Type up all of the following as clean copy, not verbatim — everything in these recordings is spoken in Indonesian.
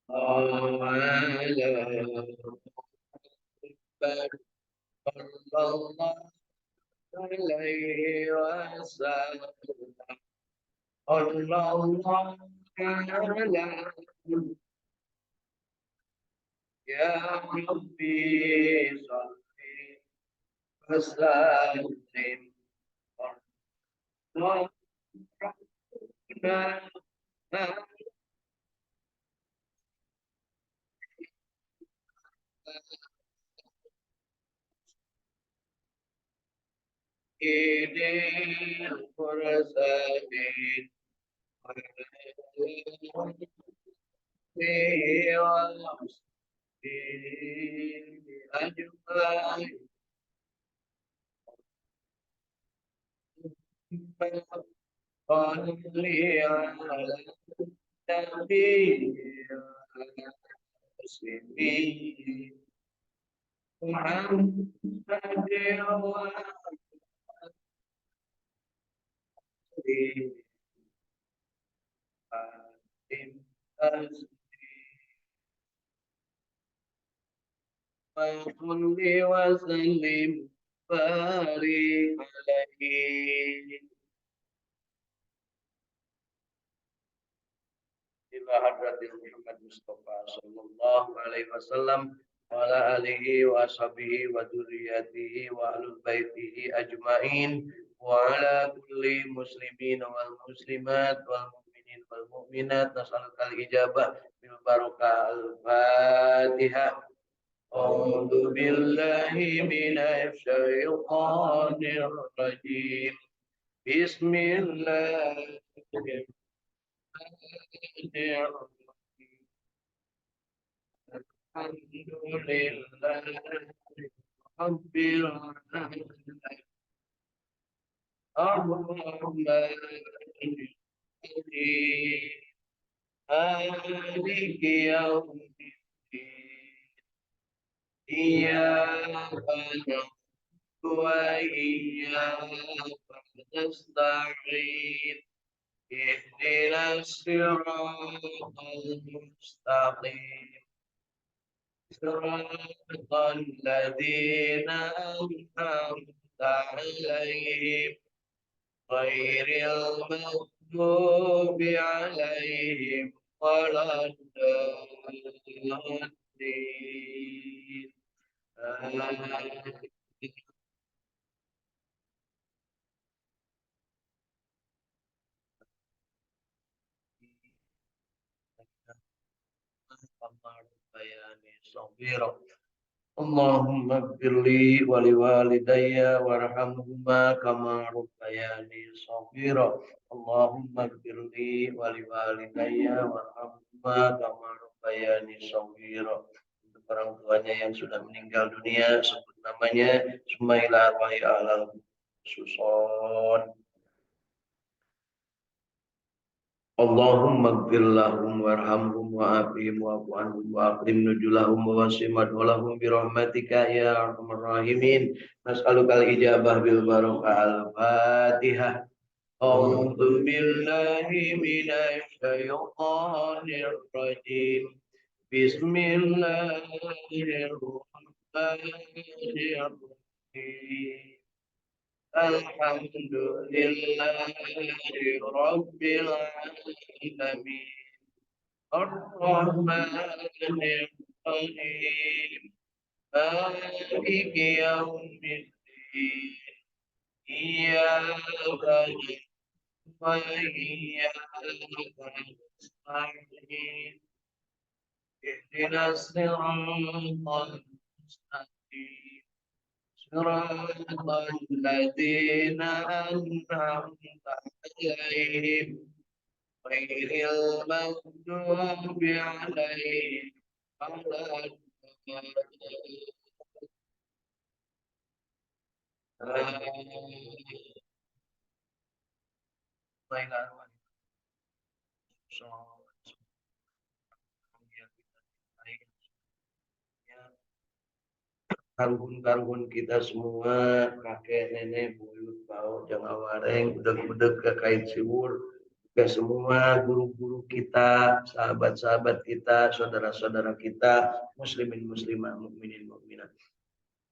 صلى الله عليه وسلم الله على يا ربي صل وسلم إلى المرسلين والمسلمين أجمعين صل على النبي المسلمين محمد وصل وسلم بارك عليه ila hadratil Muhammad Mustafa sallallahu alaihi wasallam wa ala alihi wa ashabihi wa dzurriyyatihi wa ahlul baitihi ajmain wa ala kulli muslimin wal muslimat wal mu'minin wal mu'minat nas'alukal ijabah bil barakah al Fatihah. A'udzu billahi minasy syaithanir rajim. Bismillahirrahmanirrahim. Alhamdulillah Rabbil alamin Ar-Rahmanir Rahim Maliki yaumiddin Iyyaka na'budu wa iyyaka nasta'in Ihdinas siratal mustaqim صراط الذين أنعمت عليهم غير المغضوب عليهم ولا الضالين آمين. اللهم اغفر لي ولوالدي وارحمهما كما ربياني صغيرا اللهم اغفر لي ولوالدي وارحمهما كما ربياني صغيرا. Untuk orang tuanya yang sudah meninggal dunia sebut namanya Sumaila arwahi alal suson. Allahumma gfir lahum warhamhum wa'afihim wa'fu anhum wa'akrim nujulahum wa wasi madholahum birahmatika ya arhamar rahimin. Nas'alukal ijabah bil barakah al-fatihah. A'udzu billahi minasy syaithanir rajim. Bismillahirrahmanirrahim. Alhamdulillahi Rabbil Alamin Ar-Rahmanir Rahim Maliki Yawmiddin Iyyaka na'budu wa iyyaka nasta'in Ihdinas siratal mustaqim صراط الذين أنعمت عليهم غير المغضوب عليهم ولا Kangkun-kangkun kita semua, kakek, nenek, buyut, bau, jangan wareng, budek-budek ke kait siwur, ke semua guru-guru kita, sahabat-sahabat kita, saudara-saudara kita, muslimin muslimah, mukminin mukminat.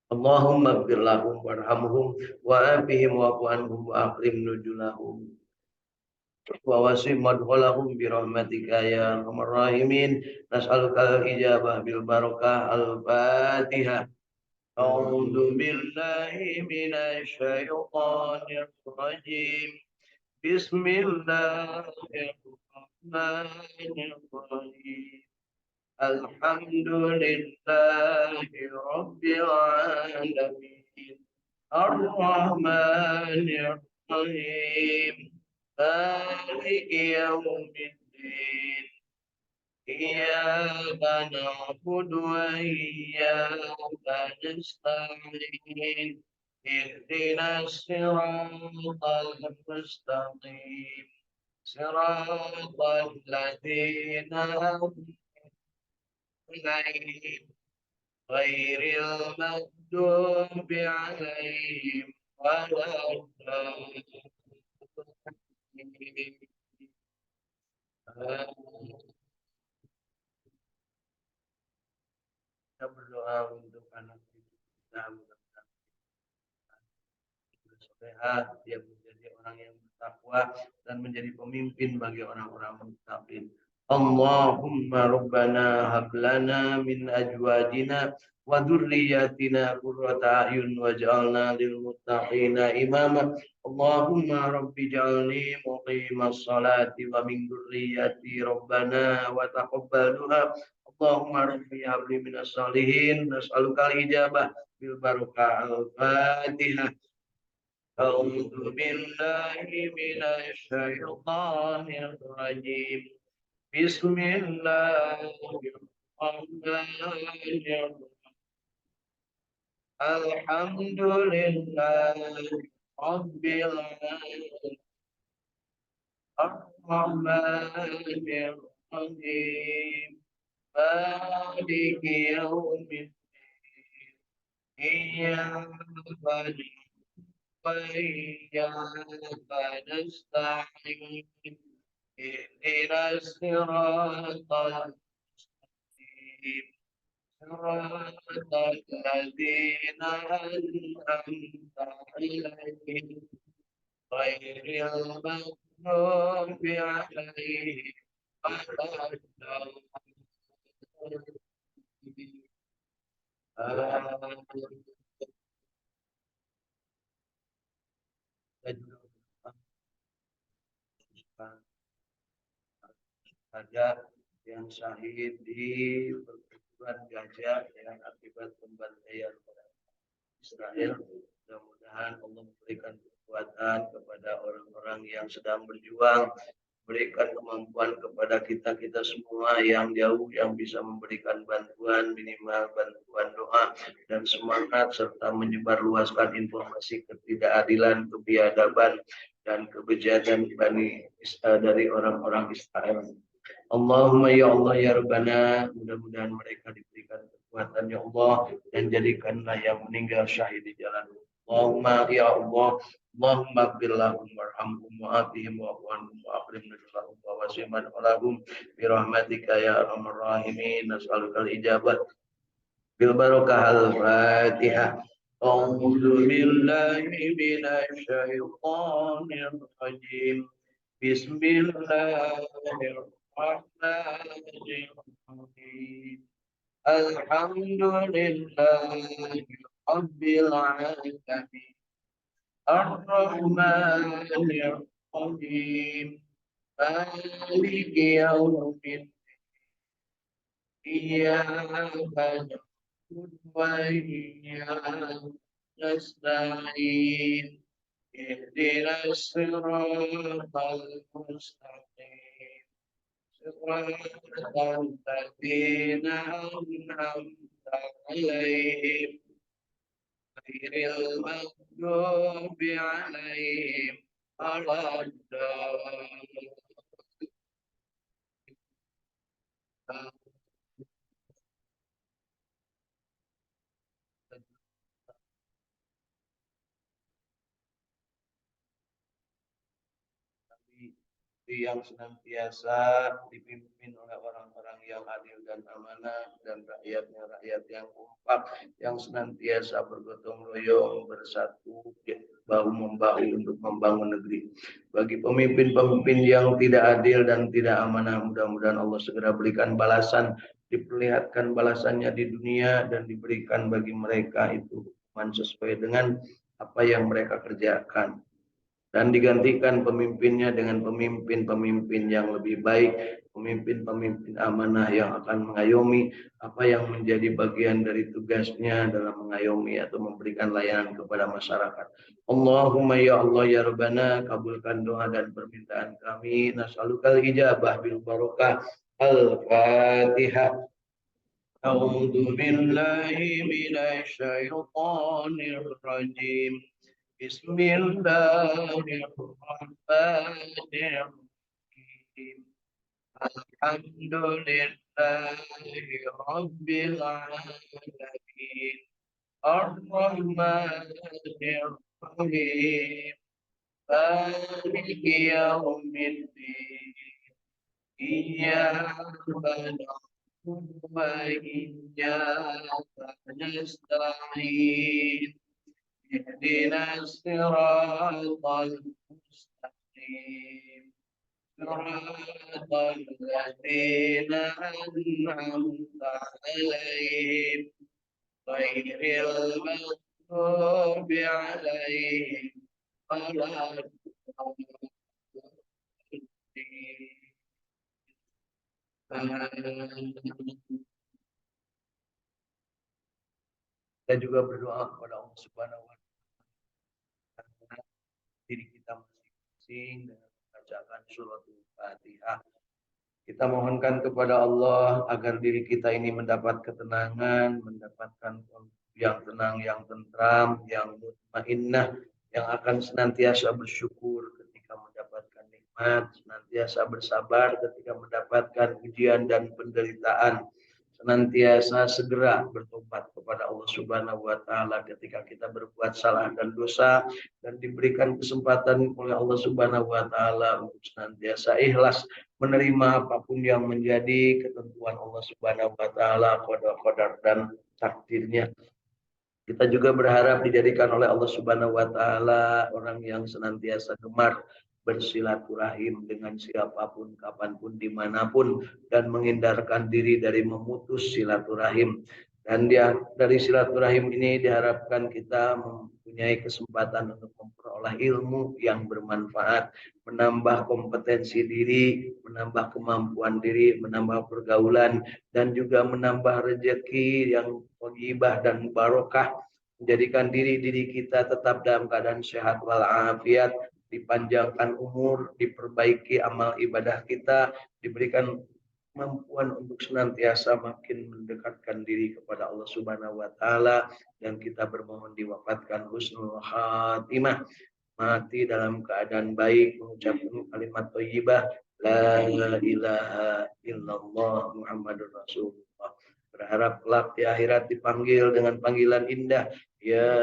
Allahumma ighfir lahum warhamhum wa'afihim wa'fu anhum wa akrim nuzulahum wa wasi' madkhalahum bi rahmatika ya arhamar rahimin. Nas'aluka al-ijabah bil barakah al-Fatihah. A'udzu billahi minasy syaithanir rajim. Bismillahirrahmanirrahim. Alhamdulillahi rabbil alamin. Ar-Rahmanir Rahim. Maliki yaumiddin. Iyyaka na'budu wa iyyaka nasta'in. Ihdinas siratal mustaqim. Siratal ladzina an'amta 'alaihim ghairil maghdubi 'alaihim waladdallin. Kita berdoa untuk anak kita, mudah-mudahan sehat, dia menjadi orang yang bertakwa dan menjadi pemimpin bagi orang-orang muttaqin. Allahumma rabbana hab lana min azwajina wa dhurriyyatina qurrata a'yun waj'alna lil muttaqina imama. Allahumma rabbi ij'alni muqimas salati wa min dhurriyyati rabbana wa taqabbal du'a. Allahumma rabbi habli minas salihin nas'aluka al-ijabah bil barakah al-Fatihah. A'udzu billahi minasy syaithanir rajim. Bismillahirrahmanirrahim. Alhamdulillahi rabbil alamin. Ar-Rahmanir Rahim. Maliki yaumiddin. Iyyaka وإياك نستعين اهدنا الصراط المستقيم صراط الذين أنعمت عليهم غير المغضوب عليهم ولا الضالين. Saja yang syahid di pertempuran Gaza yang akibat pembantaian Israel. Mudah-mudahan Allah memberikan kekuatan kepada orang-orang yang sedang berjuang, berikan kemampuan kepada kita semua yang jauh yang bisa memberikan bantuan, minimal bantuan doa dan semangat serta menyebarluaskan informasi ketidakadilan, kebiadaban dan kebejadan dari orang-orang Israel. Allahumma ya Allah ya Rabbana, mudah-mudahan mereka diberikan kekuatan ya Allah dan jadikanlah yang meninggal syahid di jalan. Allahumma ya Allah, Allahumma ighfir lahum warhamhum wa'afihim wa'fu anhum wa akrim nuzulahum wa wasi' madkhalahum bi rahmatika ya arhamar rahimin. Nas'aluka al-ijabah bil barakah al-Fatihah. A'udzu billahi minasy syaithanir rajim. Bismillahirrahmanirrahim. Alhamdulillahi rabbil alamin. Ar-Rahmanir Rahim. Maliki yaumiddin. Iyyaka na'budu wa iyyaka nasta'in. Ihdinas siratal mustaqim. Siratal ladzina an'amta 'alaihim ghairil maghdubi 'alaihim waladdallin. negeri yang senantiasa dipimpin oleh orang-orang yang adil dan amanah, dan rakyatnya rakyat yang kompak, yang senantiasa bergotong royong, bersatu, bahu membahu untuk membangun negeri. Bagi pemimpin-pemimpin yang tidak adil dan tidak amanah, mudah-mudahan Allah segera berikan balasan, diperlihatkan balasannya di dunia, dan diberikan bagi mereka itu hukuman sesuai dengan apa yang mereka kerjakan, dan digantikan pemimpinnya dengan pemimpin-pemimpin yang lebih baik, pemimpin-pemimpin amanah yang akan mengayomi apa yang menjadi bagian dari tugasnya dalam mengayomi atau memberikan layanan kepada masyarakat. Allahumma ya Allah ya Rabbana, kabulkan doa dan permintaan kami. Nas'alukal ijabah bil barakah. Al-Fatihah. A'udzu billahi minasy syaithanir rajim. Bismillahirrahmanirrahim. Alhamdulillahi Rabbil Alamin. Ar-Rahmanir Rahim. Maliki Yaumiddin. Iyyaka na'budu wa iyyaka nasta'in. اهدنا الصراط المستقيم صراط الذين أنعمت عليهم غير المغضوب عليهم ولا الضالين. Kita juga berdoa kepada Allah Subhanahu wa taala diri kita masing-masing dengan membacakan suratul Fatihah. Kita mohonkan kepada Allah agar diri kita ini mendapat ketenangan, mendapatkan yang tenang, yang tentram, yang mutmainnah, yang akan senantiasa bersyukur ketika mendapatkan nikmat, senantiasa bersabar ketika mendapatkan ujian dan penderitaan, senantiasa segera bertobat kepada Allah Subhanahu wa taala ketika kita berbuat salah dan dosa, dan diberikan kesempatan oleh Allah Subhanahu wa taala untuk senantiasa ikhlas menerima apapun yang menjadi ketentuan Allah Subhanahu wa taala, qada dan takdirnya. Kita juga berharap dijadikan oleh Allah Subhanahu wa taala orang yang senantiasa gemar bersilaturahim dengan siapapun, kapanpun, dimanapun, dan menghindarkan diri dari memutus silaturahim. Dan dari silaturahim ini diharapkan kita mempunyai kesempatan untuk memperoleh ilmu yang bermanfaat, menambah kompetensi diri, menambah kemampuan diri, menambah pergaulan, dan juga menambah rezeki yang thayyibah dan barokah, menjadikan diri kita tetap dalam keadaan sehat walafiat, dipanjangkan umur, diperbaiki amal ibadah kita, diberikan kemampuan untuk senantiasa makin mendekatkan diri kepada Allah Subhanahu wa taala, dan kita bermohon diwafatkan husnul khatimah, mati dalam keadaan baik, mengucapkan kalimat thayyibah la ilaha illallah Muhammadur Rasulullah. Berharap kelak di akhirat dipanggil dengan panggilan indah, ya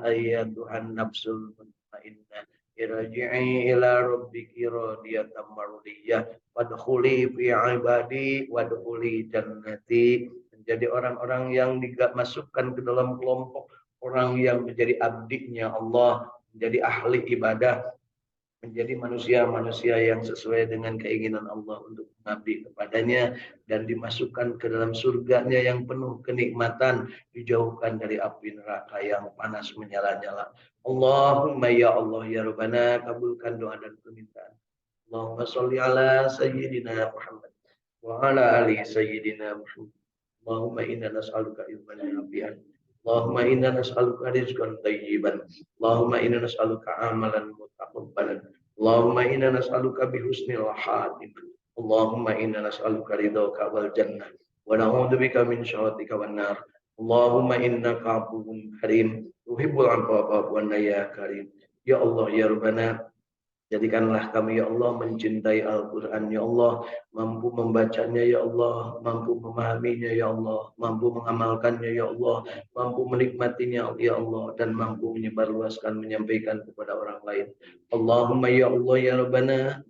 ayyatuhan nafsul mutmainnah, irji'i ila rabbiki radiyatan mardiyah wadkhuli fi ibadi wadkhuli jannati. Menjadi orang-orang yang dimasukkan ke dalam kelompok orang yang menjadi abdinya Allah, menjadi ahli ibadah, menjadi manusia-manusia yang sesuai dengan keinginan Allah untuk mengabdi kepadanya, dan dimasukkan ke dalam surganya yang penuh kenikmatan, dijauhkan dari api neraka yang panas menyala-nyala. Allahumma ya Allah ya Rabbana, kabulkan doa dan permintaan. Allahumma sholli ala sayyidina Muhammad wa ala ali sayyidina Muhammad. Allahumma inna nas'aluka ilman nafi'an. Allahumma inna nas'aluka rizqan thayyiban. Allahumma inna nas'aluka amalan mutaqabbalan. Allahumma inna nas'aluka bihusnil khatimah. Allahumma inna nas'aluka ridhaka wal jannah wa na'udzubika min syarrika wan nar. Allahumma innaka afuwwun karim tuhibbul 'afwa fa'fu 'anna ya karim. Ya Allah ya Rabbana, jadikanlah kami ya Allah mencintai Al-Quran ya Allah, mampu membacanya ya Allah, mampu memahaminya ya Allah, mampu mengamalkannya ya Allah, mampu menikmatinya ya Allah, dan mampu menyebarluaskan, menyampaikan kepada orang lain. Allahumma ya Allah ya Rabbana,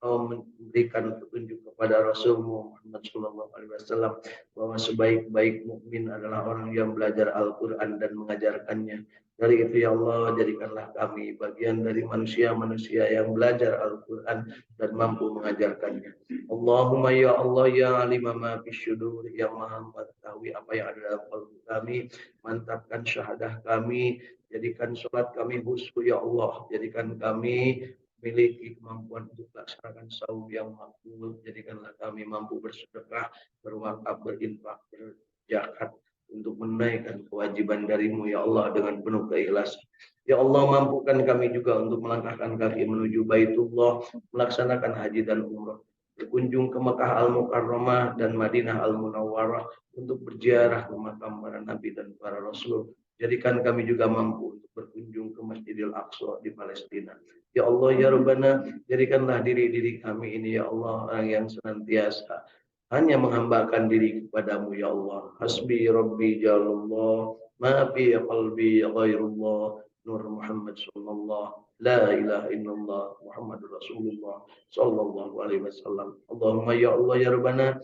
memberikan petunjuk kepada Rasulullah Muhammad SAW bahwa sebaik-baik mukmin adalah orang yang belajar Al-Quran dan mengajarkannya. Dari itu ya Allah, jadikanlah kami bagian dari manusia-manusia yang belajar Al-Quran dan mampu mengajarkannya. Allahumma ya Allah ya alima ma fisyudur, yang maha mengetahui apa yang ada dalam kalbu kami, mantapkan syahadah kami, jadikan sholat kami khusyuk ya Allah, jadikan kami memiliki kemampuan untuk melaksanakan saum yang makbul, jadikanlah kami mampu bersedekah, berwakaf, berinfak, berzakat untuk menaikkan kewajiban darimu ya Allah dengan penuh keikhlasan. Ya Allah, mampukan kami juga untuk melangkahkan kaki menuju Baitullah, melaksanakan haji dan umrah, berkunjung ke Mekah Al-Mukarramah dan Madinah Al-Munawwarah untuk berziarah ke makam para nabi dan para rasul. Jadikan kami juga mampu untuk berkunjung ke Masjidil Aqsa di Palestina. Ya Allah ya Rabbana, jadikanlah diri-diri kami ini ya Allah orang yang senantiasa hanya menghambakan diri kepadamu ya Allah. Hasbi Rabbi Jalullah, ma fi qalbi ghairullah, Nur Muhammad sallallahu la ilaha illallah Muhammadur Rasulullah sallallahu alaihi wasallam. Allahumma ya Allah ya Rabbana,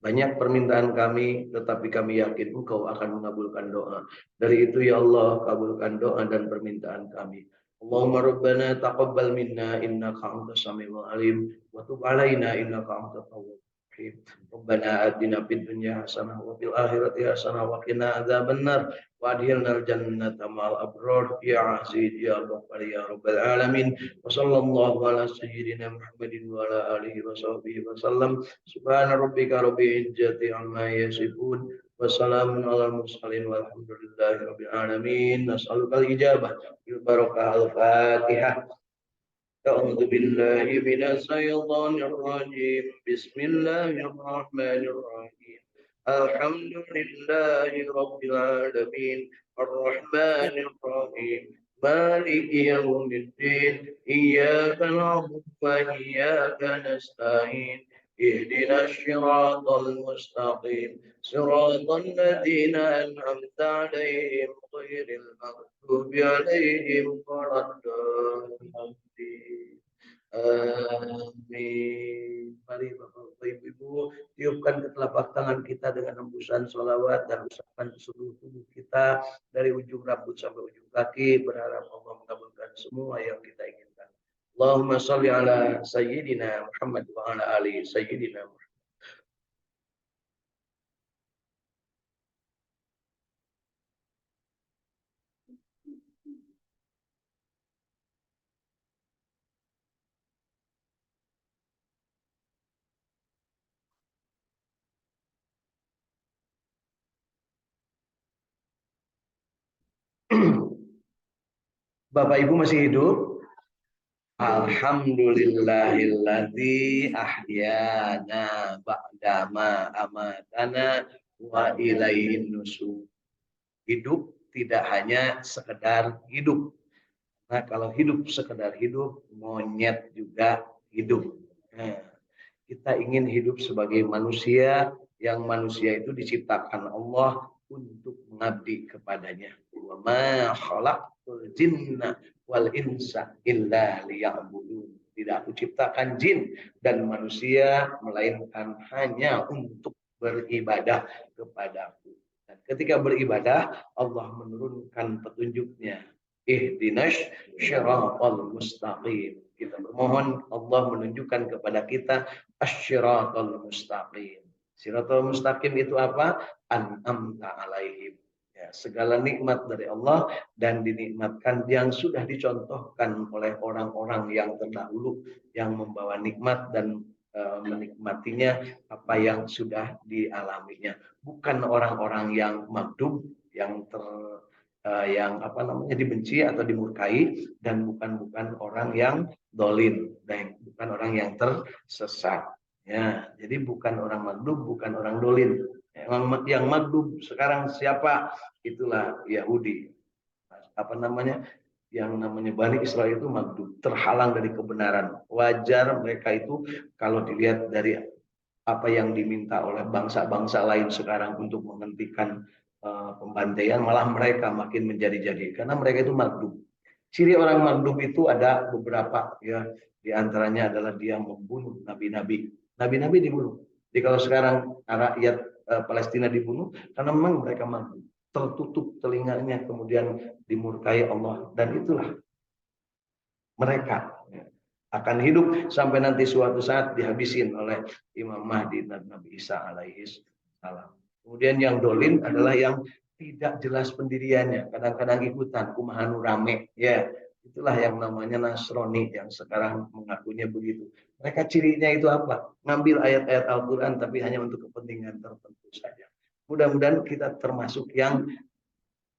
banyak permintaan kami, tetapi kami yakin Engkau akan mengabulkan doa. Dari itu ya Allah, kabulkan doa dan permintaan kami. Allahumma rabbana taqabbal minna innaka antas samiul alim wa tub alaina innaka antat tawwabur rahim. Rabbana atina fid dunya hasanah wa fil akhirati hasanah wa qina adzabannar wa adkhilnal jannata ma'al abrar ya aziz ya ghaffar ya rabbal alamin. Wa sallallahu ala sayyidina Muhammadin wa ala alihi wa sahbihi wa sallam. Subhana rabbika rabbil izzati amma yasifun. Wassalamun ala mursalin walhamdulillahi rabbil alamin. Nas'alukal ijabah bil barakah al-Fatihah. A'udzu billahi minas syaitonir rajim. Bismillahirrahmanirrahim. Alhamdulillahi rabbil alamin. Arrahmanir rahim. Maliki yaumiddin. Iyyaka na'budu wa iyyaka nasta'in. اهدنا الصراط المستقيم صراط الذين أنعمت عليهم غير المغضوب عليهم ولا الضالين. Amin. Mari Bapak Ibu tiupkan ke telapak tangan kita dengan hembusan sholawat dan usapan ke seluruh tubuh kita dari ujung rambut sampai ujung kaki, berharap Allah mengabulkan semua yang kita inginkan. Allahumma sholli ala sayyidina Muhammad wa ala ali sayyidina Muhammad. Bapak Ibu masih hidup? Alhamdulillahilladzi ahyana ba'dama amatana wa ilaihin nusur. Hidup tidak hanya sekedar hidup. Nah, kalau hidup sekedar hidup, monyet juga hidup. Nah, kita ingin hidup sebagai manusia, yang manusia itu diciptakan Allah untuk mengabdi kepadanya. Wa ma khalaqtul jinna wal insa illa liya'budun. Tidak aku ciptakan jin dan manusia melainkan hanya untuk beribadah kepadaku. Dan ketika beribadah, Allah menurunkan petunjuknya. Ihdinas syiratal mustaqim. Kita bermohon Allah menunjukkan kepada kita asy-syiratal mustaqim. Syiratal mustaqim itu apa? An'amta alaihim. Ya, segala nikmat dari Allah dan dinikmatkan yang sudah dicontohkan oleh orang-orang yang terdahulu yang membawa nikmat dan menikmatinya apa yang sudah dialaminya. Bukan orang-orang yang maghdub, yang yang apa namanya dibenci atau dimurkai, dan bukan orang yang dolin, dan bukan orang yang tersesat. Ya, jadi bukan orang maghdub, bukan orang dolin. Yang maghdub sekarang siapa? Itulah Yahudi. Apa namanya? Yang namanya Bani Israel itu maghdub, terhalang dari kebenaran. Wajar mereka itu kalau dilihat dari apa yang diminta oleh bangsa-bangsa lain sekarang untuk menghentikan pembantaian, malah mereka makin menjadi-jadi karena mereka itu maghdub. Ciri orang maghdub itu ada beberapa, ya. Di antaranya adalah dia membunuh nabi-nabi. Nabi-nabi dibunuh. Jadi kalau sekarang rakyat Palestina dibunuh karena memang mereka mampu, tertutup telinganya, kemudian dimurkai Allah, dan itulah mereka akan hidup sampai nanti suatu saat dihabisin oleh Imam Mahdi dan Nabi Isa alaihi salam. Kemudian yang dolim adalah yang tidak jelas pendiriannya, kadang-kadang ikutan kumahanu rame, ya itulah yang namanya Nasrani yang sekarang mengakunya begitu. Mereka cirinya itu apa? Ngambil ayat-ayat Al-Quran tapi hanya untuk kepentingan tertentu saja. Mudah-mudahan kita termasuk yang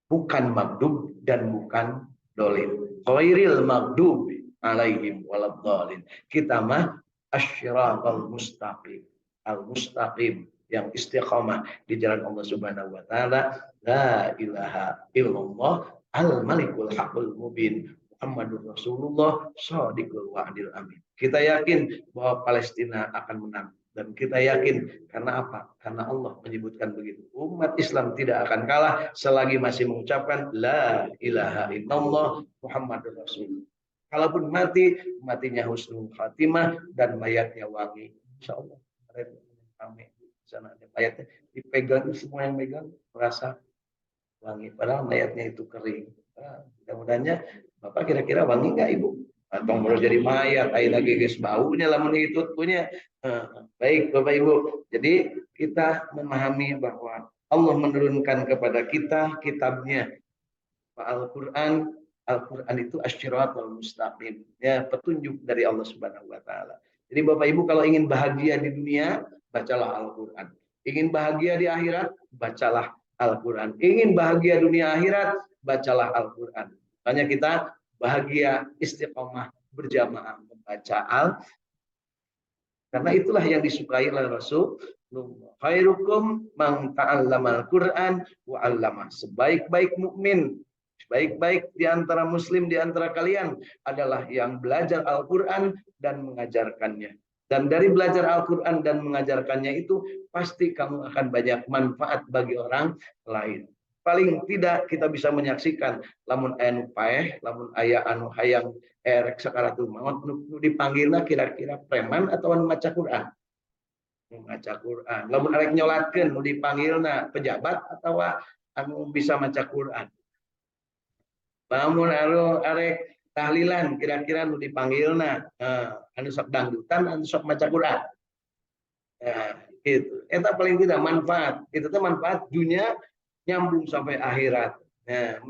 bukan magdub dan bukan dolim. Khairil magdub alaihim waladhdallin. Kita mah asyiratal mustaqim. Al-mustaqim yang istiqamah di jalan Allah Subhanahu wa taala. La ilaha illallah al-malikul haqqul mubin. Muhammadur Rasulullah shadiqul wa'dil amin. Kita yakin bahwa Palestina akan menang. Dan kita yakin karena apa? Karena Allah menyebutkan begitu. Umat Islam tidak akan kalah selagi masih mengucapkan la ilaha illallah Muhammadur Rasulullah. Kalaupun mati, matinya husnul khatimah dan mayatnya wangi. Insya Allah. Kami sana mayatnya dipegang, semua yang megang merasa wangi. Padahal mayatnya itu kering. Nah, mudah-mudahannya Bapak kira-kira wangi nggak Ibu? Atau harus jadi mayat, air lagi guys baunya lah menitut punya. Baik Bapak Ibu. Jadi kita memahami bahwa Allah menurunkan kepada kita kitabnya Al-Quran. Al-Quran itu asyiratul mustaqim, ya petunjuk dari Allah Subhanahu wa taala. Jadi Bapak Ibu kalau ingin bahagia di dunia, bacalah Al-Quran. Ingin bahagia di akhirat, bacalah Al-Quran. Ingin bahagia dunia akhirat, bacalah Al-Quran. Makanya kita bahagia istiqomah berjamaah membaca Al-Quran. Karena itulah yang disukai oleh Rasul. Khairukum man ta'allamal Quran wa 'allamah. Sebaik-baik mukmin, sebaik-baik di antara muslim di antara kalian adalah yang belajar Al-Quran dan mengajarkannya. Dan dari belajar Al-Quran dan mengajarkannya itu pasti kamu akan banyak manfaat bagi orang lain. Paling tidak kita bisa menyaksikan lamun aya nu paeh, lamun aya anu hayang erek sakaratul maut nu dipanggilna kira-kira preman atau anu maca Quran. Maca Quran. Lamun arek nyolatkeun nu dipanggilna pejabat atau anu bisa maca Quran. Lamun arek tahlilan kira-kira nu dipanggilna anu sok dangdutan, anu sok maca Quran. Nah, itu. Eta paling tidak manfaat. Itu teh manfaat dunia nyambung sampai akhirat. Nah,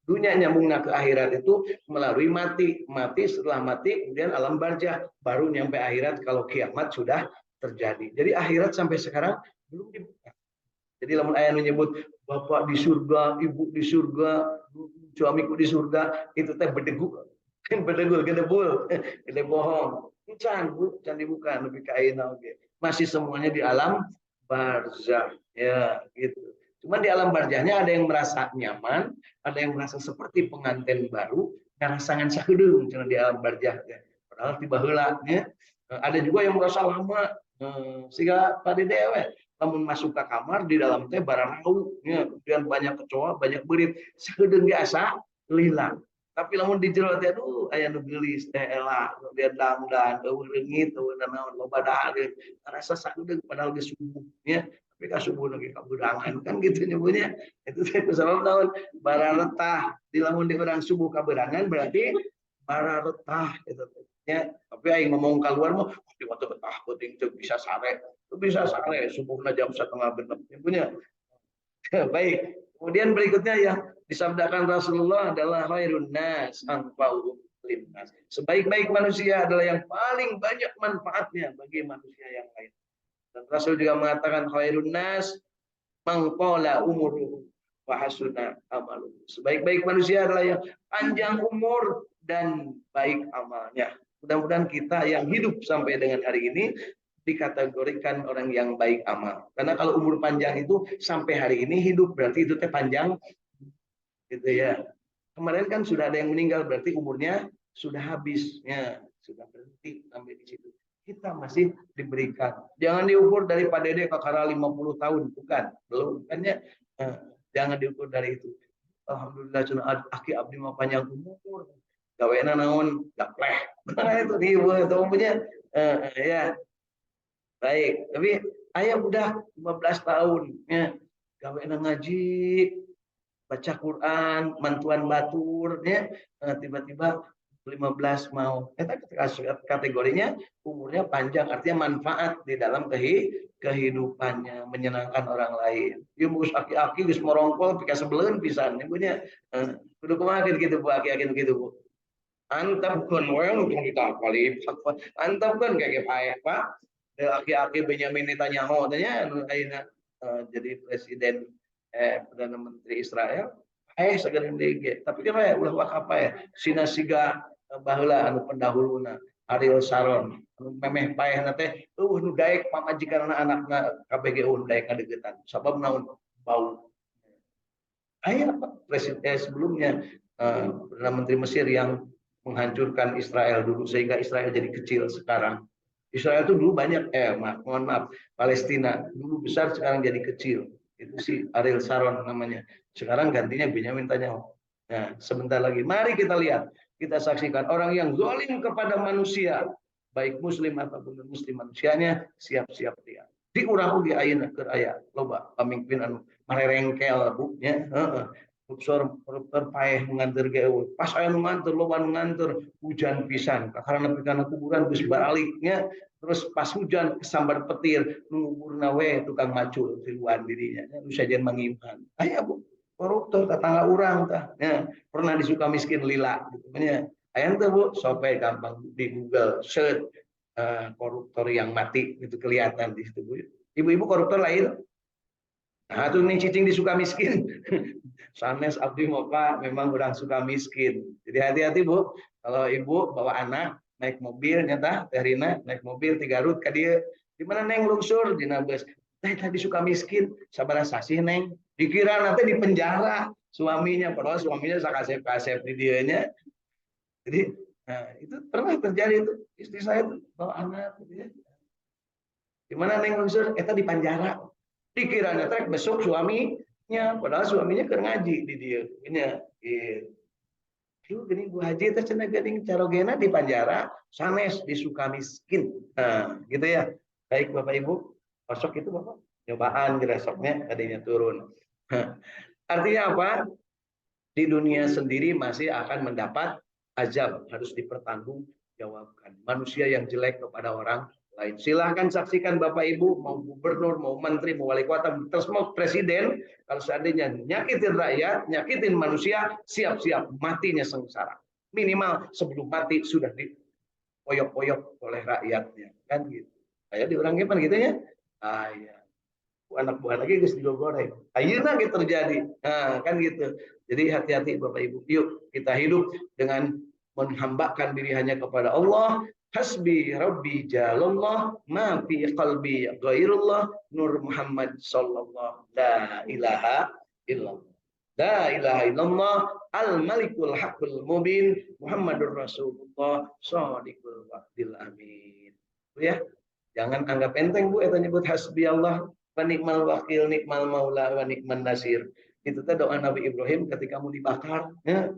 dunia nyambung ke akhirat itu melalui mati. Mati setelah mati kemudian alam barzah, baru nyampe akhirat kalau kiamat sudah terjadi. Jadi akhirat sampai sekarang belum dibuka. Jadi lamun aya nu nyebut bapak di surga, ibu di surga, suamiku di surga, itu teh bedegu. Bedegul, gedebul, gede bohong. Can Bu, can dibuka lebih kaina oke. Masih semuanya di alam barzah ya gitu. Cuman di alam barzahnya ada yang merasa nyaman, ada yang merasa seperti pengantin baru, ngarasangan sakedeung cenah di alam barzah ya. Padahal tiba heula nya. Ada juga yang merasa lama sehingga pada dewe lamun masuk ke kamar di dalam teh barang rau ya, kemudian banyak kecoa, banyak berit, sakedeung biasa lila. Tapi lamun di jero teh aduh aya nu geulis teh ela, kemudian dangdan, eueuh leungit, eueuh naon loba dahareun. Rasa sakedeung padahal geus subuh ya. Tapi ka subuh lagi kaberangan kan gitu nyebutnya. Itu teh kusabab naon? Bararetah. Di lamun di urang subuh kaberangan berarti bararetah itu ya. Tapi aing ngomong keluar mah di waktu betah penting teu bisa sare. Teu bisa sare subuhna jam 5:30 nyebutnya. Baik. Kemudian berikutnya yang disabdakan Rasulullah adalah khairun nas anfa'uhum linnas. Sebaik-baik manusia adalah yang paling banyak manfaatnya bagi manusia yang lain. Dan Rasul juga mengatakan khairun nas man qala umuruhu wa hasuna amaluhu. Sebaik-baik manusia adalah yang panjang umur dan baik amalnya. Mudah-mudahan kita yang hidup sampai dengan hari ini dikategorikan orang yang baik amal. Karena kalau umur panjang itu sampai hari ini hidup berarti itu teh panjang gitu ya. Kemarin kan sudah ada yang meninggal berarti umurnya sudah habis ya, sudah berhenti sampai di situ. Kita masih diberikan. Jangan diukur dari Pak Dede kakara 50 tahun, bukan. Belum kan ya. Jangan diukur dari itu. Alhamdulillah aki abdi mah panjang umur. gawena naon gapleh. Itu itu punya ya baik. Tapi ayah udah 15 tahun ya gawena ngaji, baca Quran, mantuan batur ya tiba-tiba 15 mau kategorinya umurnya panjang artinya manfaat di dalam kehidupannya menyenangkan orang lain. Ieu mus aki-aki geus morongkol pika sebeleun pisan ibunya. Kudu kumaha gitu Bu aki-aki gitu Bu. Antapkeun we nu kita kali antapkeun kayak paeh Pak. Aki-aki Benyamin Netanyahu tanya anu ayeuna jadi presiden perdana menteri Israel segan DG tapi kan ya ulah wak apa ya sina siga baheula anu pendahuluna Ariel Sharon anu memeh paehna teh nu daek pamajikanna anakna KBGU daek ngadegetan sabab naon bau aya presiden sebelumnya perdana menteri Mesir yang menghancurkan Israel dulu sehingga Israel jadi kecil sekarang. Israel itu dulu banyak mohon maaf Palestina dulu besar sekarang jadi kecil. Itu si Ariel Sharon namanya. Sekarang gantinya Benyamin Netanyahu. Nah, sebentar lagi mari kita lihat, kita saksikan orang yang zalim kepada manusia, baik muslim ataupun non muslim manusianya siap-siap dia. Diurang ugi ayeuna keur aya loba pamimpin anu marerengkel Bu nya, heeh. Koruptor paeh nganter ge pas aya nu nganter loba nu nganter hujan pisan karena pikana kuburan geus baliknya terus pas hujan kesambar petir nguburna we tukang macul tiluan dirinya nu sajen mangiman aya Bu koruptor tetangga urang tah ya pernah disuka miskin lila gitu nya aya teh Bu sope gampang di Google search koruptor yang mati itu kelihatan di situ Bu. Ibu-ibu koruptor lain. Nah, tuh nih cicing disuka miskin. Sanes abdi moka memang orang suka miskin. Jadi hati-hati Bu, kalau ibu bawa anak naik mobil nyata Teh Rina naik mobil 3 rut ka dieu. Di mana Neng lungsur dina bus. Tadi suka miskin, sabar sasih Neng. Dikira nanti di penjara suaminya, padahal suaminya sakasep-kasep di dieunya. Jadi nah, itu pernah terjadi itu. Istri saya itu bawa anak gitu ya. Di mana Neng lungsur eta di penjara. Dikiranya trek besok suaminya padahal suaminya keur ngaji di dia nya gitu gini Bu Haji teh cenah geuning carogena di penjara sanes di Sukamiskin nah gitu ya baik Bapak Ibu besok itu Bapak nyobaan besoknya tadinya turun artinya apa di dunia sendiri masih akan mendapat azab harus dipertanggungjawabkan manusia yang jelek kepada orang lain. Silahkan saksikan Bapak Ibu, mau gubernur, mau menteri, mau wali kota, terus mau presiden, kalau seandainya nyakitin rakyat, nyakitin manusia, siap-siap matinya sengsara. Minimal sebelum mati sudah dipoyok-poyok oleh rakyatnya, kan gitu. Kayak di orang Jepang gitu ya. Ya. Anak buah lagi guys digoreng. Akhirnya gitu terjadi. Nah, kan gitu. Jadi hati-hati Bapak Ibu. Yuk kita hidup dengan menghambakan diri hanya kepada Allah. Hasbi Rabbi jalallah ma fi qalbi ghairullah Nur Muhammad sallallahu la ilaha illallah. La ilaha illallah al malikul haqqul mubin Muhammadur Rasulullah shadiqul wa'dil amin. Ya. Jangan anggap enteng Bu eta nyebut hasbi Allah wa nikmal wakil nikmal maula wa nikman nasir. Itu teh doa Nabi Ibrahim ketika mau dibakar ya.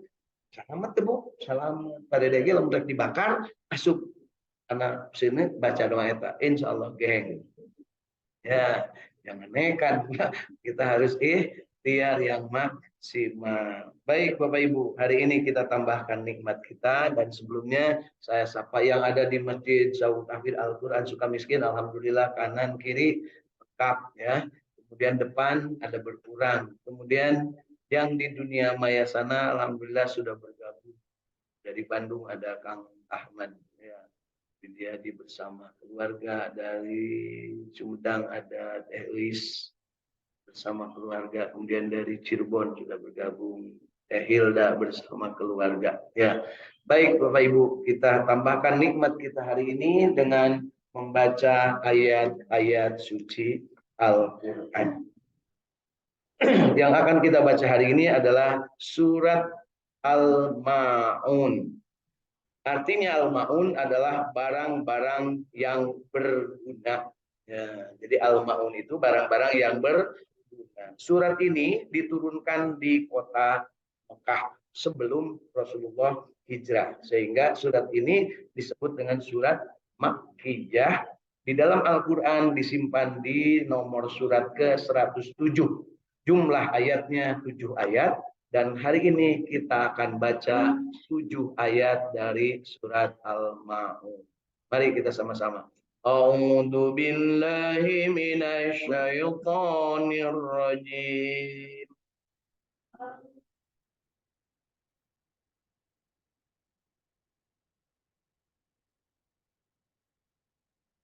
Selamat Bu, selamat. Pada dege lamun rek dibakar asup anak sini baca doa eta insyaallah geng ya jangan nekat kita harus ikhtiar yang maksimal. Baik Bapak Ibu hari ini kita tambahkan nikmat kita dan sebelumnya saya sapa yang ada di Masjid Zawul Tahfidz Al-Quran Sukamiskin alhamdulillah kanan kiri lengkap ya kemudian depan ada berkurang kemudian yang di dunia maya sana alhamdulillah sudah bergabung dari Bandung ada Kang Ahmad ya dia di bersama keluarga dari Sumedang ada Teh Lis bersama keluarga kemudian dari Cirebon juga bergabung Teh Hilda bersama keluarga ya baik Bapak Ibu kita tambahkan nikmat kita hari ini dengan membaca ayat-ayat suci Al-Quran yang akan kita baca hari ini adalah surat Al-Ma'un. Artinya al-ma'un adalah barang-barang yang berguna. Ya, jadi al-ma'un itu barang-barang yang berguna. Surat ini diturunkan di kota Mekah sebelum Rasulullah Hijrah. Sehingga surat ini disebut dengan surat Makkiyah. Di dalam Al-Quran disimpan di nomor surat ke-107. Jumlah ayatnya 7 ayat. Dan hari ini kita akan baca 7 ayat dari surat Al-Ma'un. Mari kita sama-sama. A'udzu billahi minasy syaithanir rajim.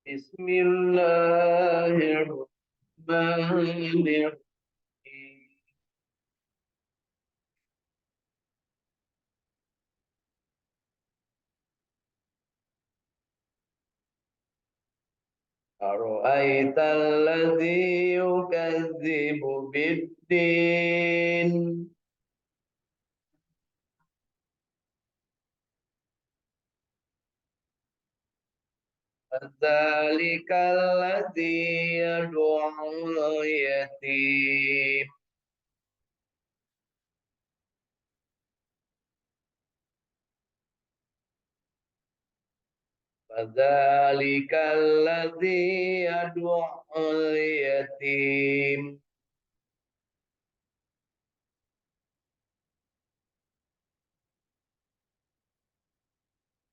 Bismillahirrahmanirrahim. Ara'aital ladzi yukadzibu biddin. Fadzalikal ladzi yad'ul yatim. Fadzalikal ladzi yad'ul yatim.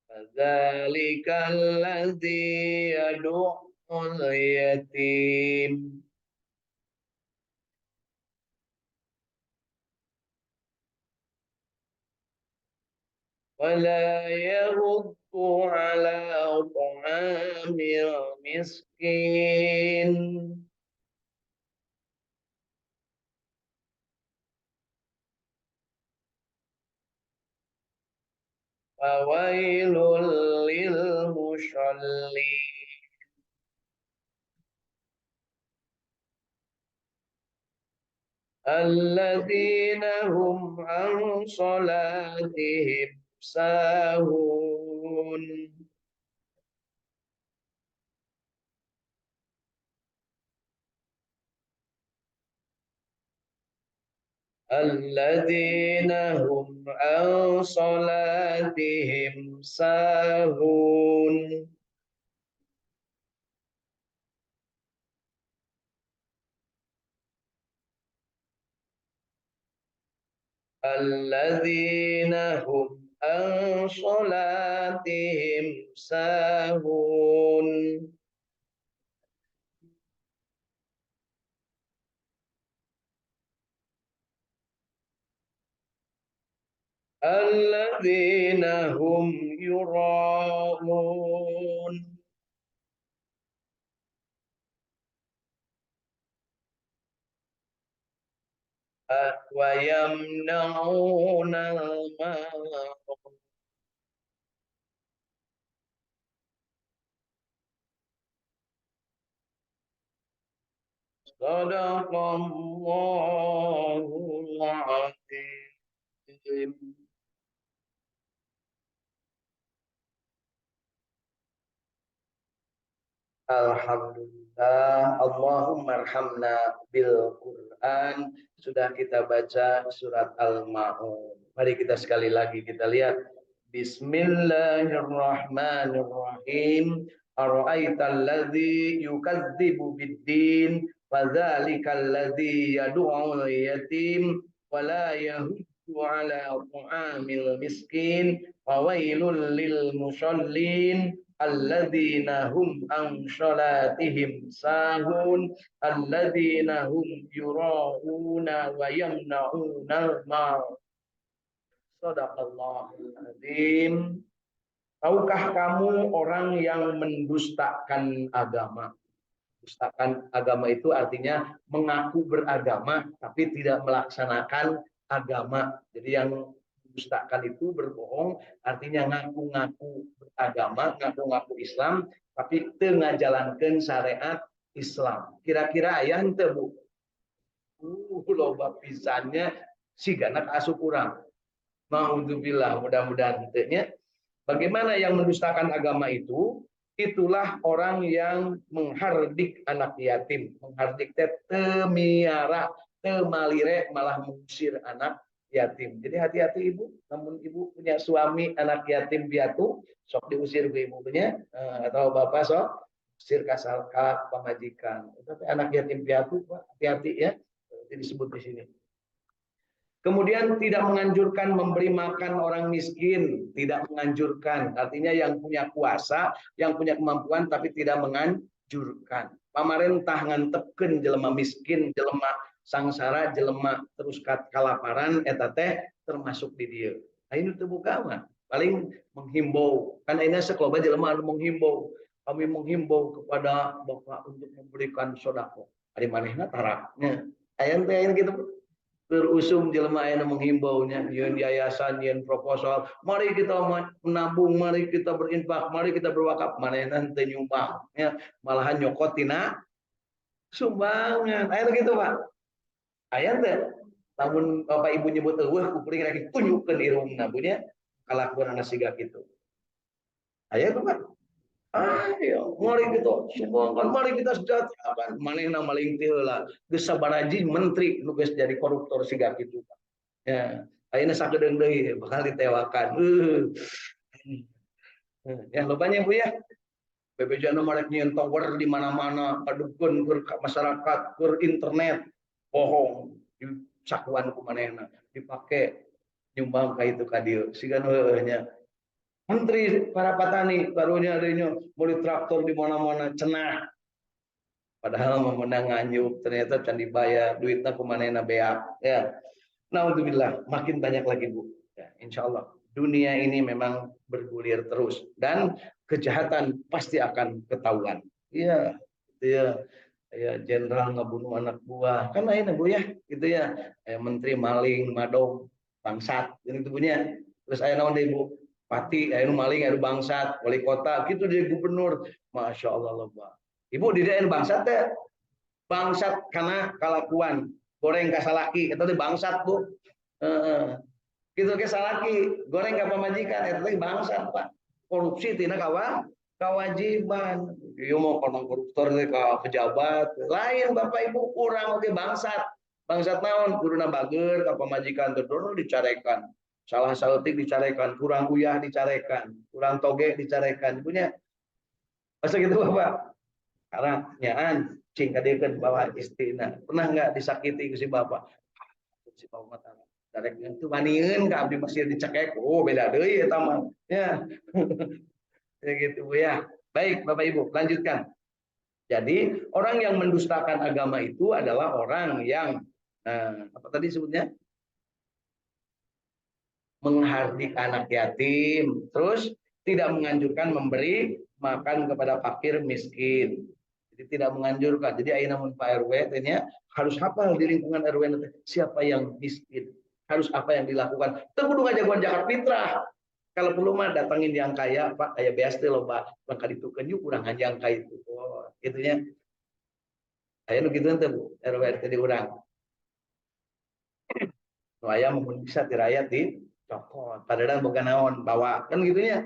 Fadzalikal ladzi yad'ul yatim. ولا يرد على طعام المسكين فويل للمصلين الذين هم عن صلاتهم ساهون الذين هم عن صلاتهم ساهون الذين هم عن صلاتهم ساهون الذين هم يراءون ويمنعون الماعون صدق الله العظيم. Alhamdulillah, Allahumma arhamna bil Quran. Sudah kita baca surat Al-Ma'un. Mari kita sekali lagi kita lihat. Bismillahirrahmanirrahim. Ara'aital ladzi yukadzibu biddin wa dzalikal ladzi yad'ul yatim wa la yahuddu ala ta'amil miskin wa wailul lil musallin alladzina hum an sholatihim sahun alladzina hum yura'una wa yamna'una al-ma'un. Shadaqallahul azim. Tahukah kamu orang yang mendustakan agama? Dustakan agama itu artinya mengaku beragama tapi tidak melaksanakan agama. Jadi yang mendustakan itu berbohong, artinya ngaku-ngaku beragama, ngaku-ngaku Islam, tapi tengah jalankan syariat Islam. Kira-kira ayah ente bu? Loba pisannya si ganak asup kurang. Ma'udzubillah, mudah-mudahan entenya. Bagaimana yang mendustakan agama itu? Itulah orang yang menghardik anak yatim, menghardik temiara, temalire malah mengusir anak yatim. Jadi hati-hati ibu, namun ibu punya suami anak yatim piatu, sok diusir ke ibunya, atau bapak sok usir kasal ka pamajikan. Tapi anak yatim piatu, Pak, hati-hati ya. Itu disebut di sini. Kemudian tidak menganjurkan memberi makan orang miskin, tidak menganjurkan. Artinya yang punya kuasa, yang punya kemampuan tapi tidak menganjurkan. Pamarentah ngantepkeun jelema miskin, jelema sangsara, jelema terus kalaparan eta teh termasuk di dieu. Ayeuna teu buka mah paling menghimbau. Kan ayeuna sakoba jelema anu menghimbau. Kami menghimbau kepada Bapak untuk memberikan sedekah. Ari manehna taraknya. Aya teh gitu. Terusum jelema aya menghimbaunya nyeun yayasan nyeun proposal, mari kita menabung, mari kita berinfak, mari kita berwakaf, manehna teu nyumbang ya, malahan nyokot tina sumbangan. Aya gitu Pak, aya teh lamun bapak ibu nyebut eueuh kuring rek tunjukkeun irungna punya kalakuan siga kitu. Aya tuh Pak. Ayo, mari kita sumbangkan, mari kita sejahterakan. Manehna maling teh heula, geus sabaraji menteri nu geus jadi koruptor siga kitu. Ya, ayeuna sakedeung deui bakal ditewakan. Ya lobanya Bu ya. BPJS marek nyieun tower di mana-mana, padukeun ke masyarakat, ke internet. Bohong, sakuan ku manehna dipake nyumbang ka itu ka dieu. Siga heueuh nya. Menteri para petani barunya adanya beli traktor di mana-mana cenah. Padahal memenang nganjuk ternyata can dibayar duitnya kumanehna beak ya. Naudzubillah, makin banyak lagi Bu. Ya, insya Allah dunia ini memang bergulir terus dan kejahatan pasti akan ketahuan. Iya, iya. Ya jenderal ngebunuh anak buah kan lain Bu ya, gitu ya. Menteri maling, madong, bangsat, gitu punya. Terus aya naon deui Bu? Pati, aya nu maling, aya nu bangsat, wali kota, gitu dia gubernur. Masya Allah loba. Ibu di daerah bangsat teh, bangsat karena kalakuan, goreng ka salaki, eta teh bangsat Bu. Heeh. Gitu ke salaki, goreng ka pamajikan, eta teh bangsat Pak. Korupsi tina kewajiban. Ieu mau kono koruptor teh ka pejabat, lain Bapak Ibu, urang oge bangsat. Bangsat naon? Kuduna bager ka pamajikan teh dicarekan. Salah sautik dicarekan, kurang uyah dicarekan, kurang toge dicarekan. Punya masa gitu Bapak? Karena nyaan cing kadekeun bawa istrina. Pernah nggak disakiti ku si Bapak? Si Bapak mah darek itu manieun ka abdi masih dicekek. Oh, beda deui eta mah. Ya. Ya gitu Bu ya. Baik Bapak Ibu, lanjutkan. Jadi orang yang mendustakan agama itu adalah orang yang apa tadi sebutnya? Menghardik anak yatim, terus tidak menganjurkan memberi makan kepada fakir miskin. Jadi tidak menganjurkan. Jadi ayeuna mun Pak RW tanya harus hafal di lingkungan RW siapa yang miskin, harus apa yang dilakukan. Teu kudu ngajagoan zakat fitrah. Kalau perlu mah datangin yang kaya, Pak, aya beas teh loba, langka ditukeun yuk urang hanjang ka itu. Oh, gitunya. Aya nu kitu teh Bu, RW RT di urang. Nu aya mun bisa dirayat di cokot. Padahal boga naon bawa kan gitunya.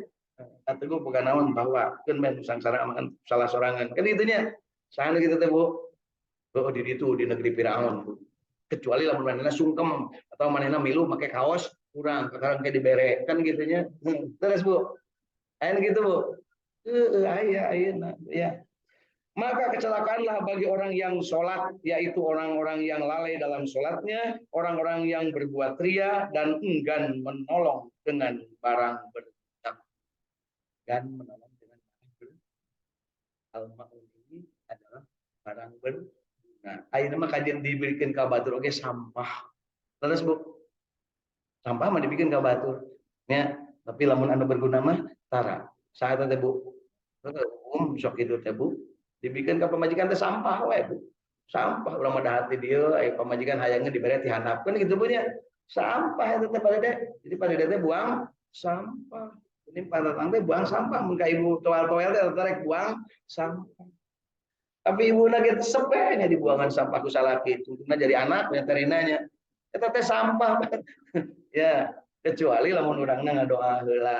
Atuh gua boga naon bawa. Keun men sangsara aman salah sorangan. Kan gitunya. Sahan gitu teh Bu. Oh di itu di negeri Firaun Bu. Kecuali lamun manehna sungkem atau manehna milu make kaos kurang sekarang kayak dibere kan gitunya. Terus Bu. Aya gitu Bu. Aya ayeuna ya. Maka kecelakaanlah bagi orang yang sholat, yaitu orang-orang yang lalai dalam sholatnya, orang-orang yang berbuat ria dan enggan menolong dengan barang berguna. Dan menolong dengan barang berguna. Al-ma'un ini adalah barang berguna. Ayeuna mah kajian diberikan ka batur oge sampah. Terus Bu, sampah mah dibikin ka batur. Ya, tapi lamun anu berguna mah tara. Saha teh Bu? Sok kitu teh Bu. Dibikin ke pemajikan teh sampah we Bu. Sampah urang mah hati dia aya pamajikan hayangnya dibere ti handapkeun gitu punya. Sampah eta teh padede. Jadi padede teh buang sampah. Ini padatang teh buang sampah mun ka ibu toel-toel teh rek buang sampah. Tapi ibu lagi sepenya dibuangan sampah ku salaki tungtungna jadi anak veterinanya. Eta teh sampah. Ya, kecuali lamun urangna ngadoa heula